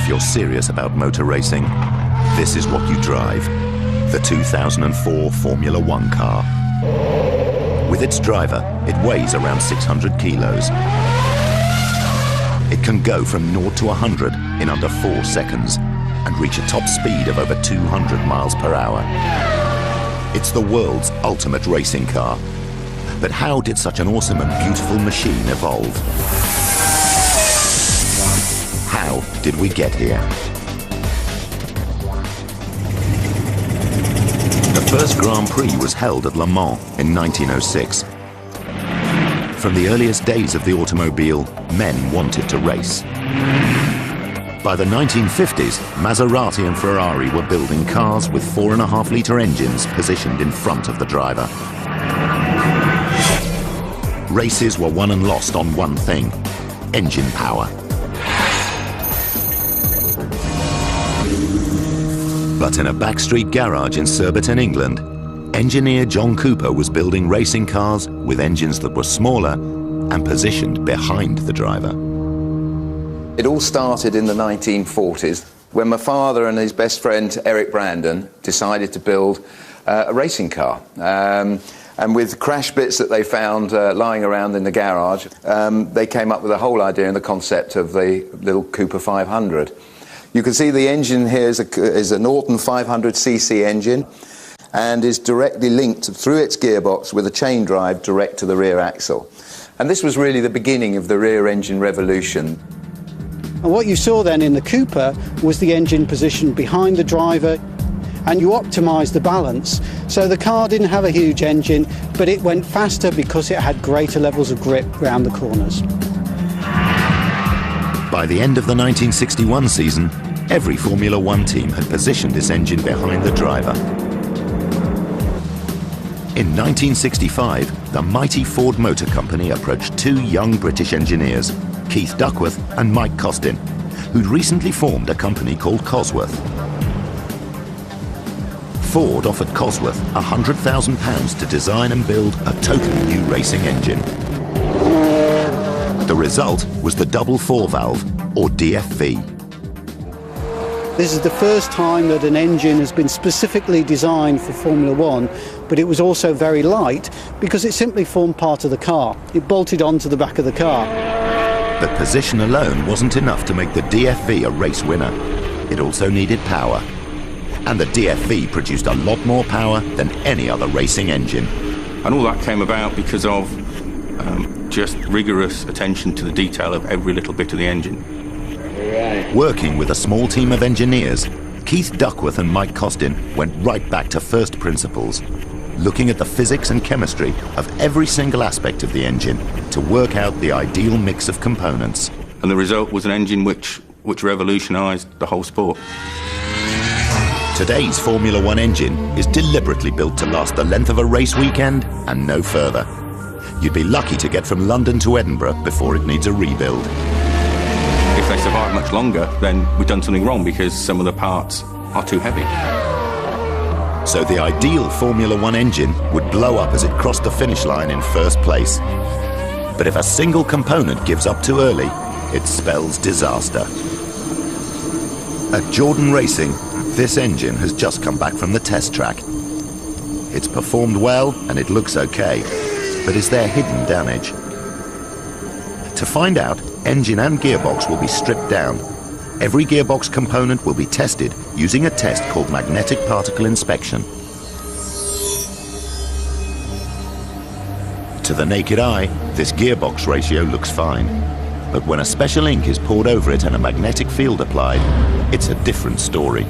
If you're serious about motor racing, this is what you drive. The 2004 Formula One car. With its driver, it weighs around 600 kilos. It can go from 0 to 100 in under 4 seconds and reach a top speed of over 200 miles per hour. It's the world's ultimate racing car. But how did such an awesome and beautiful machine evolve? How did we get here? The first Grand Prix was held at Le Mans in 1906. From the earliest days of the automobile, men wanted to race. By the 1950s, Maserati and Ferrari were building cars with 4.5-litre engines positioned in front of the driver. Races were won and lost on one thing: engine power. But in a backstreet garage in Surbiton, England, engineer John Cooper was building racing cars with engines that were smaller and positioned behind the driver. It all started in the 1940s when my father and his best friend Eric Brandon decided to build a racing car. And with crash bits that they found lying around in the garage, they came up with the whole idea and the concept of the little Cooper 500. You can see the engine here is a Norton 500cc engine and is directly linked through its gearbox with a chain drive direct to the rear axle. And this was really the beginning of the rear engine revolution. And what you saw then in the Cooper was the engine positioned behind the driver, and you optimised the balance. So the car didn't have a huge engine, but it went faster because it had greater levels of grip around the corners. By the end of the 1961 season, every Formula One team had positioned its engine behind the driver. In 1965, the mighty Ford Motor Company approached two young British engineers, Keith Duckworth and Mike Costin, who'd recently formed a company called Cosworth. Ford offered Cosworth £100,000 to design and build a totally new racing engine. The result was the double four-valve, or DFV. This is the first time that an engine has been specifically designed for Formula One, but it was also very light because it simply formed part of the car. It bolted onto the back of the car. But position alone wasn't enough to make the DFV a race winner. It also needed power. And the DFV produced a lot more power than any other racing engine. And all that came about because of just rigorous attention to the detail of every little bit of the engine. Working with a small team of engineers, Keith Duckworth and Mike Costin went right back to first principles, looking at the physics and chemistry of every single aspect of the engine to work out the ideal mix of components. And the result was an engine which revolutionised the whole sport. Today's Formula One engine is deliberately built to last the length of a race weekend and no further. You'd be lucky to get from London to Edinburgh before it needs a rebuild. If they survive much longer, then we've done something wrong because some of the parts are too heavy. So the ideal Formula One engine would blow up as it crossed the finish line in first place. But if a single component gives up too early, it spells disaster. At Jordan Racing, this engine has just come back from the test track. It's performed well and it looks okay, but is there hidden damage? To find out, engine and gearbox will be stripped down. Every gearbox component will be tested using a test called magnetic particle inspection. To the naked eye, this gearbox ratio looks fine. But when a special ink is poured over it and a magnetic field applied, it's a different story.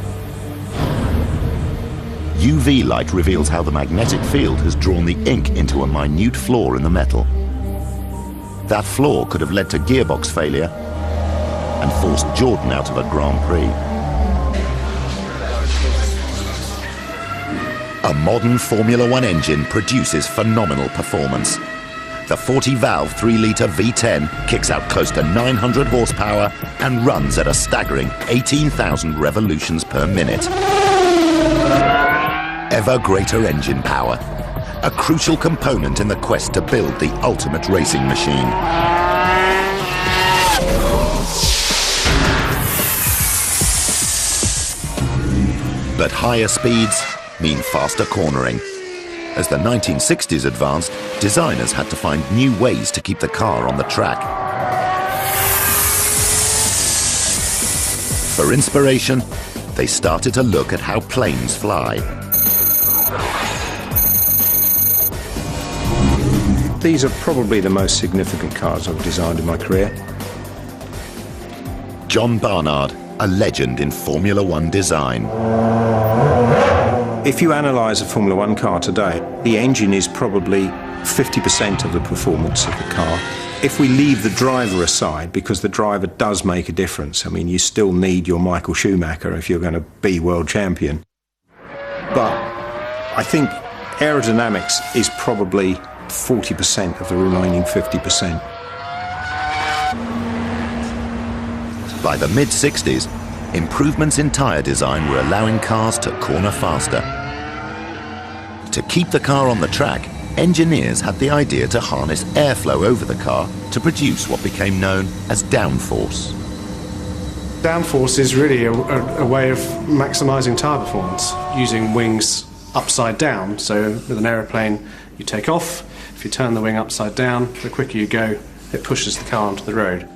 UV light reveals how the magnetic field has drawn the ink into a minute flaw in the metal. That flaw could have led to gearbox failure and forced Jordan out of a Grand Prix. A modern Formula One engine produces phenomenal performance. The 40-valve 3-litre V10 kicks out close to 900 horsepower and runs at a staggering 18,000 revolutions per minute. Ever greater engine power, a crucial component in the quest to build the ultimate racing machine. But higher speeds mean faster cornering. As the 1960s advanced, designers had to find new ways to keep the car on the track. For inspiration, they started to look at how planes fly. These are probably the most significant cars I've designed in my career. John Barnard, a legend in Formula One design. If you analyse a Formula One car today, the engine is probably 50% of the performance of the car. If we leave the driver aside, because the driver does make a difference, I mean, you still need your Michael Schumacher if you're going to be world champion. But I think aerodynamics is probably 40% of the remaining 50%. By the mid-60s, improvements in tyre design were allowing cars to corner faster. To keep the car on the track, engineers had the idea to harness airflow over the car to produce what became known as downforce. Downforce is really a way of maximising tyre performance, using wings upside down. So with an aeroplane, you take off. If you turn the wing upside down, the quicker you go, it pushes the car onto the road.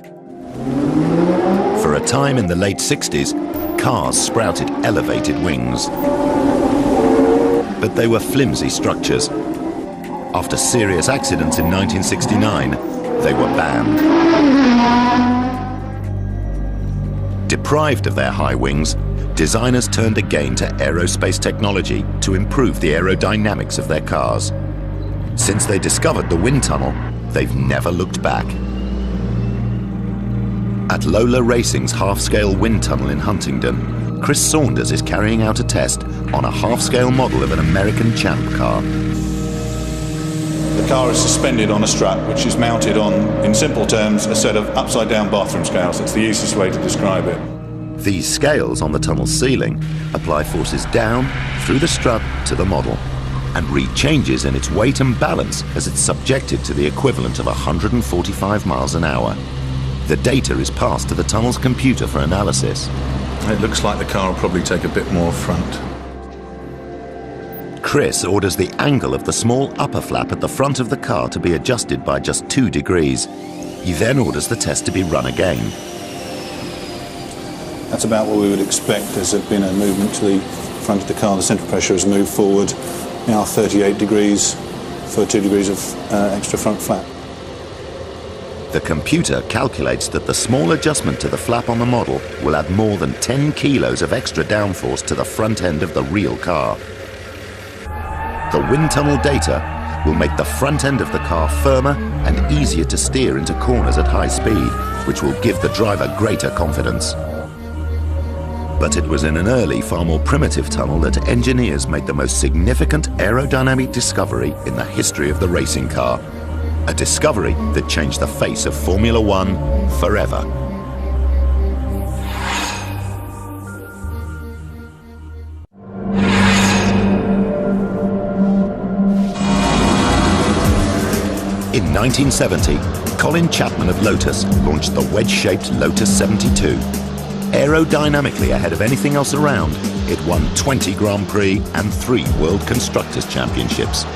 For a time in the late 60s, cars sprouted elevated wings. But they were flimsy structures. After serious accidents in 1969, they were banned. Deprived of their high wings, designers turned again to aerospace technology to improve the aerodynamics of their cars. Since they discovered the wind tunnel, they've never looked back. At Lola Racing's half-scale wind tunnel in Huntingdon, Chris Saunders is carrying out a test on a half-scale model of an American Champ car. The car is suspended on a strap which is mounted on, in simple terms, a set of upside-down bathroom scales. That's the easiest way to describe it. These scales on the tunnel's ceiling apply forces down through the strut to the model and read changes in its weight and balance as it's subjected to the equivalent of 145 miles an hour. The data is passed to the tunnel's computer for analysis. It looks like the car will probably take a bit more front. Chris orders the angle of the small upper flap at the front of the car to be adjusted by just 2 degrees. He then orders the test to be run again. That's about what we would expect. There's been a movement to the front of the car. The central pressure has moved forward, now 38 degrees for 2 degrees of extra front flap. The computer calculates that the small adjustment to the flap on the model will add more than 10 kilos of extra downforce to the front end of the real car. The wind tunnel data will make the front end of the car firmer and easier to steer into corners at high speed, which will give the driver greater confidence. But it was in an early, far more primitive tunnel that engineers made the most significant aerodynamic discovery in the history of the racing car. A discovery that changed the face of Formula One forever. In 1970, Colin Chapman of Lotus launched the wedge-shaped Lotus 72. Aerodynamically ahead of anything else around, it won 20 Grand Prix and 3 World Constructors' Championships.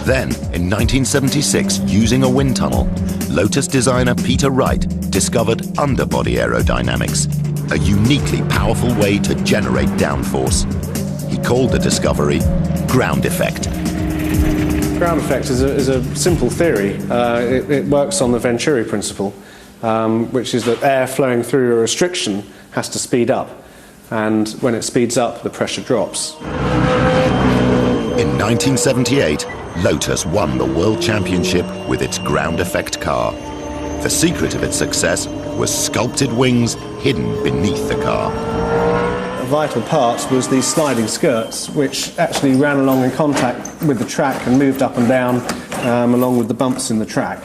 Then, in 1976, using a wind tunnel, Lotus designer Peter Wright discovered underbody aerodynamics, a uniquely powerful way to generate downforce. He called the discovery ground effect. Ground effect is a simple theory. It works on the Venturi principle, which is that air flowing through a restriction has to speed up, and when it speeds up, the pressure drops. In 1978, Lotus won the World Championship with its ground effect car. The secret of its success was sculpted wings hidden beneath the car. A vital part was these sliding skirts, which actually ran along in contact with the track and moved up and down along with the bumps in the track,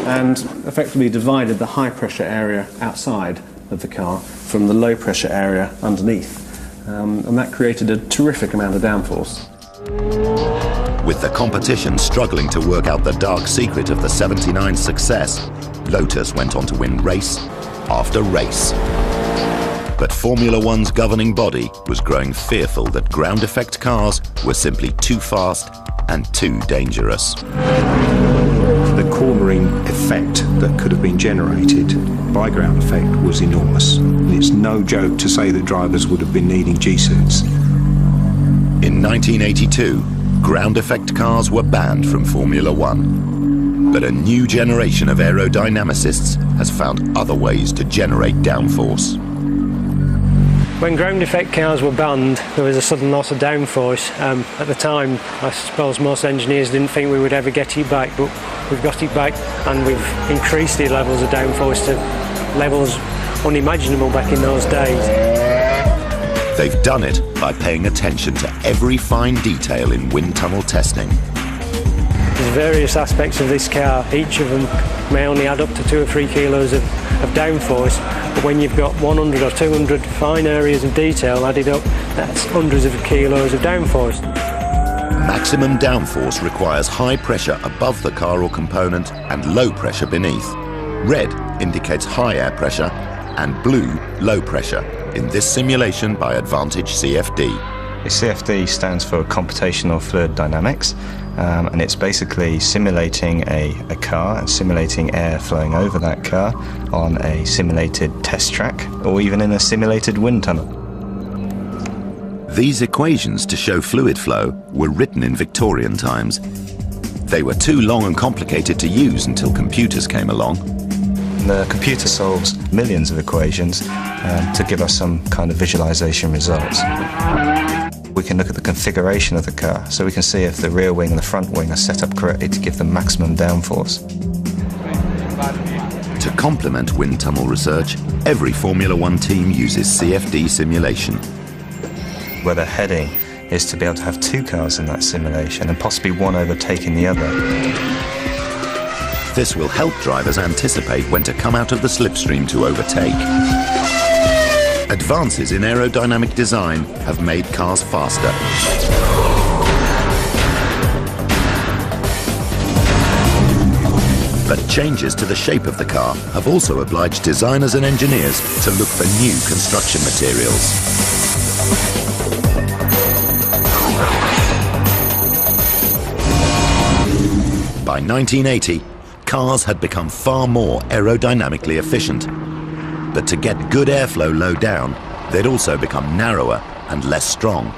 and effectively divided the high pressure area outside of the car from the low pressure area underneath. And that created a terrific amount of downforce. With the competition struggling to work out the dark secret of the 79's success, Lotus went on to win race after race. But Formula One's governing body was growing fearful that ground effect cars were simply too fast and too dangerous. The cornering effect that could have been generated by ground effect was enormous. It's no joke to say that drivers would have been needing G-suits. In 1982, ground effect cars were banned from Formula One. But a new generation of aerodynamicists has found other ways to generate downforce. When ground effect cars were banned, there was a sudden loss of downforce. At the time, I suppose most engineers didn't think we would ever get it back, but we've got it back and we've increased the levels of downforce to levels unimaginable back in those days. They've done it by paying attention to every fine detail in wind tunnel testing. There's various aspects of this car. Each of them may only add up to 2 or 3 kilos of downforce, but when you've got 100 or 200 fine areas of detail added up, that's hundreds of kilos of downforce. Maximum downforce requires high pressure above the car or component and low pressure beneath. Red indicates high air pressure and blue low pressure, in this simulation by Advantage CFD. The CFD stands for Computational Fluid Dynamics, and it's basically simulating a car and simulating air flowing over that car on a simulated test track or even in a simulated wind tunnel. These equations to show fluid flow were written in Victorian times. They were too long and complicated to use until computers came along. The computer solves millions of equations to give us some kind of visualization results. We can look at the configuration of the car, so we can see if the rear wing and the front wing are set up correctly to give the maximum downforce. To complement wind tunnel research, every Formula One team uses CFD simulation. Where they're heading is to be able to have 2 cars in that simulation and possibly one overtaking the other. This will help drivers anticipate when to come out of the slipstream to overtake. Advances in aerodynamic design have made cars faster. But changes to the shape of the car have also obliged designers and engineers to look for new construction materials. By 1980, cars had become far more aerodynamically efficient. But to get good airflow low down, they'd also become narrower and less strong.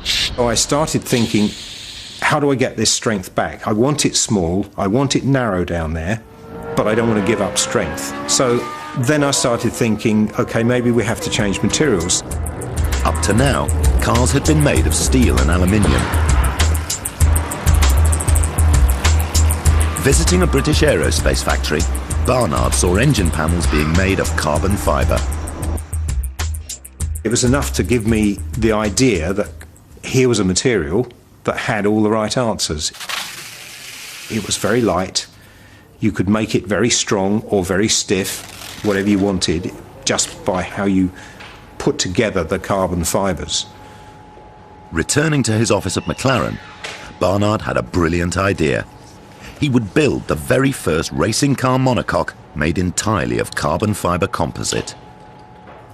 So I started thinking, how do I get this strength back? I want it small, I want it narrow down there, but I don't want to give up strength. So then I started thinking, okay, maybe we have to change materials. Up to now, cars had been made of steel and aluminium. Visiting a British aerospace factory, Barnard saw engine panels being made of carbon fibre. It was enough to give me the idea that here was a material that had all the right answers. It was very light. You could make it very strong or very stiff, whatever you wanted, just by how you put together the carbon fibres. Returning to his office at McLaren, Barnard had a brilliant idea. He would build the very first racing car monocoque made entirely of carbon fibre composite.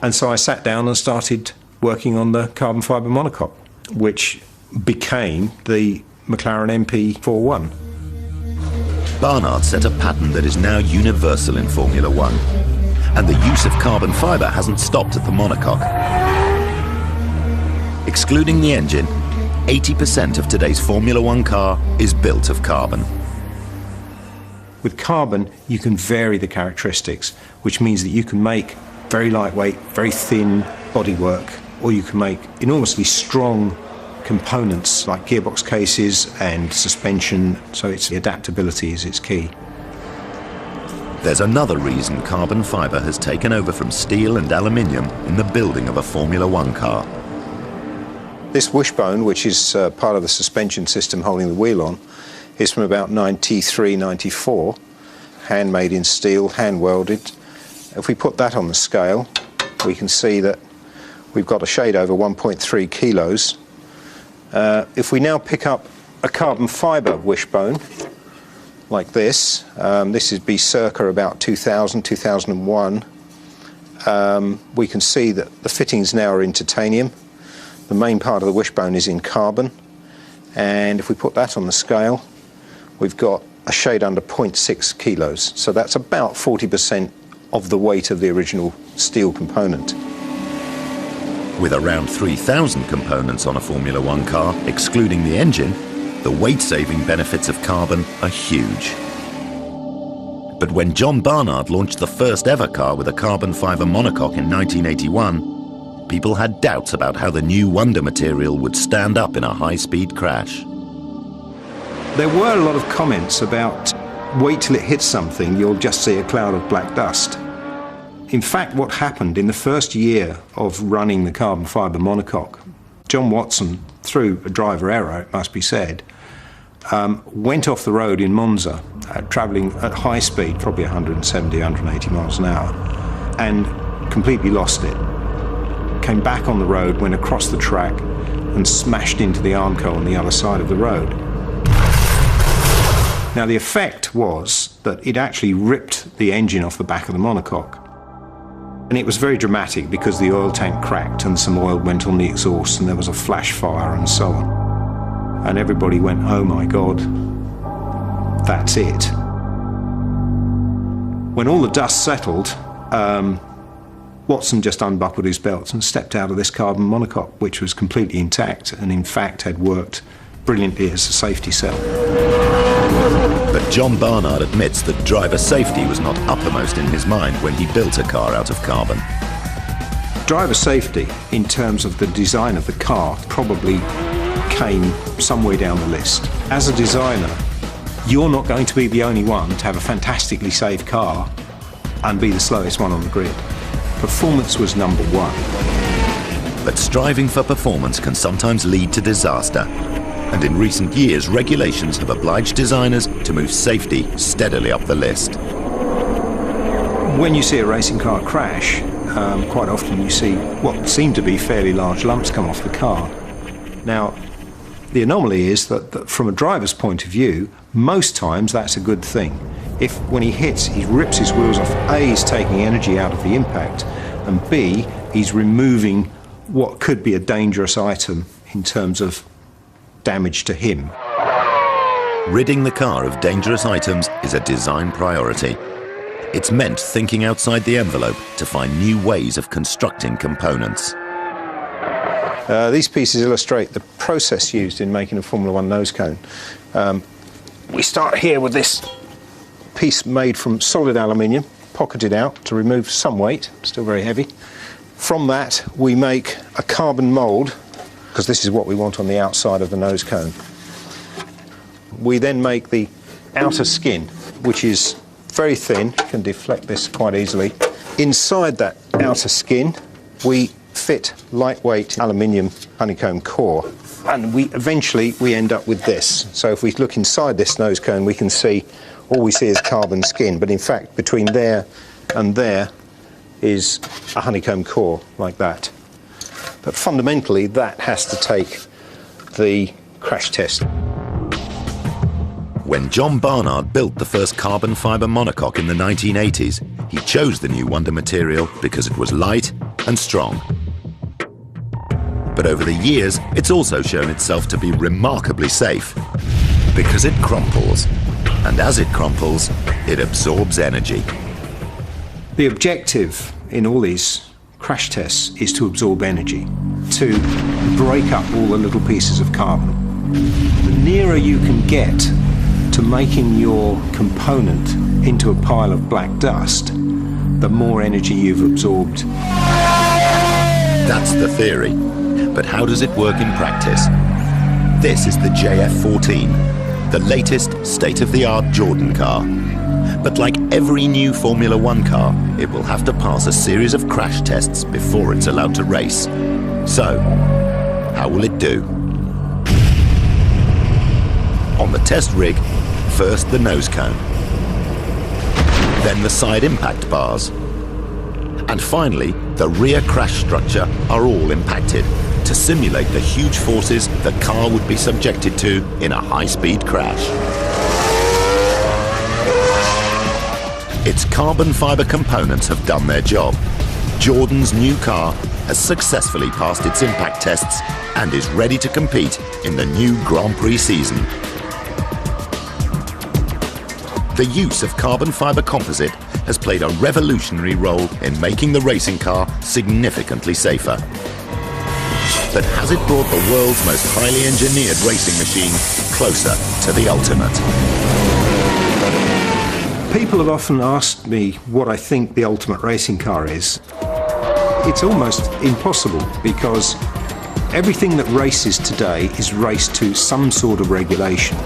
And so I sat down and started working on the carbon fibre monocoque, which became the McLaren MP41. Barnard set a pattern that is now universal in Formula One, and the use of carbon fibre hasn't stopped at the monocoque. Excluding the engine, 80% of today's Formula One car is built of carbon. With carbon, you can vary the characteristics, which means that you can make very lightweight, very thin bodywork, or you can make enormously strong components like gearbox cases and suspension, so the adaptability is its key. There's another reason carbon fibre has taken over from steel and aluminium in the building of a Formula One car. This wishbone, which is part of the suspension system holding the wheel on, is from about 93, 94, handmade in steel, hand welded. If we put that on the scale, we can see that we've got a shade over 1.3 kilos. If we now pick up a carbon fibre wishbone, like this would be circa about 2000, 2001, we can see that the fittings now are in titanium. The main part of the wishbone is in carbon. And if we put that on the scale, we've got a shade under 0.6 kilos. So that's about 40% of the weight of the original steel component. With around 3,000 components on a Formula One car, excluding the engine, the weight-saving benefits of carbon are huge. But when John Barnard launched the first ever car with a carbon fibre monocoque in 1981, people had doubts about how the new Wonder material would stand up in a high-speed crash. There were a lot of comments about, wait till it hits something, you'll just see a cloud of black dust. In fact, what happened in the first year of running the carbon fibre monocoque, John Watson, through a driver error, it must be said, went off the road in Monza, travelling at high speed, probably 170, 180 miles an hour, and completely lost it. Came back on the road, went across the track, and smashed into the Armco on the other side of the road. Now, the effect was that it actually ripped the engine off the back of the monocoque. And it was very dramatic because the oil tank cracked and some oil went on the exhaust and there was a flash fire and so on. And everybody went, oh my God, that's it. When all the dust settled, Watson just unbuckled his belts and stepped out of this carbon monocoque, which was completely intact and in fact had worked brilliantly as a safety cell. But John Barnard admits that driver safety was not uppermost in his mind when he built a car out of carbon. Driver safety, in terms of the design of the car, probably came somewhere down the list. As a designer, you're not going to be the only one to have a fantastically safe car and be the slowest one on the grid. Performance was number one. But striving for performance can sometimes lead to disaster. And in recent years, regulations have obliged designers to move safety steadily up the list. When you see a racing car crash, quite often you see what seem to be fairly large lumps come off the car. Now, the anomaly is that from a driver's point of view, most times that's a good thing. If when he hits, he rips his wheels off, A, he's taking energy out of the impact, and B, he's removing what could be a dangerous item in terms of damage to him. Ridding the car of dangerous items is a design priority. It's meant thinking outside the envelope to find new ways of constructing components. These pieces illustrate the process used in making a Formula One nose cone. We start here with this piece made from solid aluminium, pocketed out to remove some weight, still very heavy. From that we make a carbon mould, because this is what we want on the outside of the nose cone. We then make the outer skin, which is very thin, can deflect this quite easily. Inside that outer skin, we fit lightweight aluminium honeycomb core, and eventually we end up with this. So if we look inside this nose cone, we can see, all we see is carbon skin, but in fact between there and there is a honeycomb core like that. But fundamentally, that has to take the crash test. When John Barnard built the first carbon fibre monocoque in the 1980s, he chose the new Wonder material because it was light and strong. But over the years, it's also shown itself to be remarkably safe because it crumples. And as it crumples, it absorbs energy. The objective in all these crash tests is to absorb energy, to break up all the little pieces of carbon. The nearer you can get to making your component into a pile of black dust, the more energy you've absorbed. That's the theory. But how does it work in practice? This is the JF14, the latest state-of-the-art Jordan car. But like every new Formula One car, it will have to pass a series of crash tests before it's allowed to race. So, how will it do? On the test rig, first the nose cone, then the side impact bars, and finally the rear crash structure are all impacted to simulate the huge forces the car would be subjected to in a high-speed crash. Its carbon fibre components have done their job. Jordan's new car has successfully passed its impact tests and is ready to compete in the new Grand Prix season. The use of carbon fibre composite has played a revolutionary role in making the racing car significantly safer. But has it brought the world's most highly engineered racing machine closer to the ultimate? People have often asked me what I think the ultimate racing car is. It's almost impossible because everything that races today is raced to some sort of regulation.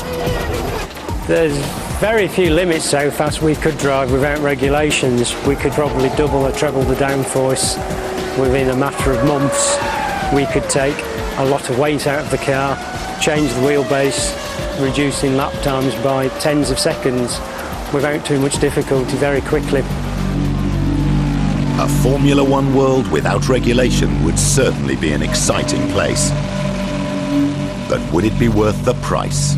There's very few limits to how fast we could drive without regulations. We could probably double or treble the downforce within a matter of months. We could take a lot of weight out of the car, change the wheelbase, reducing lap times by tens of seconds without too much difficulty very quickly. A Formula One world without regulation would certainly be an exciting place. But would it be worth the price?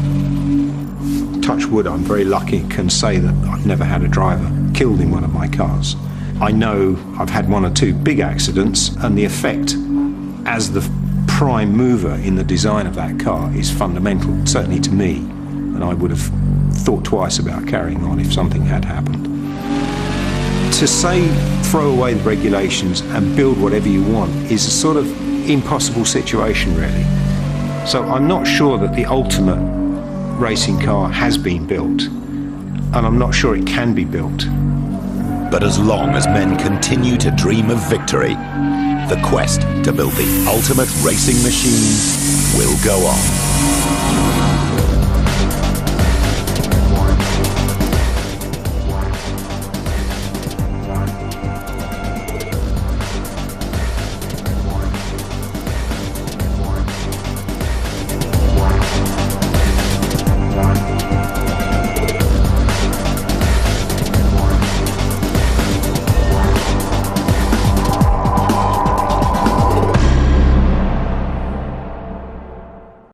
Touch wood, I'm very lucky and can say that I've never had a driver killed in one of my cars. I know I've had one or two big accidents, and the effect as the prime mover in the design of that car is fundamental, certainly to me, and I would have thought twice about carrying on if something had happened. To say throw away the regulations and build whatever you want is a sort of impossible situation, really. So I'm not sure that the ultimate racing car has been built, and I'm not sure it can be built. But as long as men continue to dream of victory, the quest to build the ultimate racing machine will go on.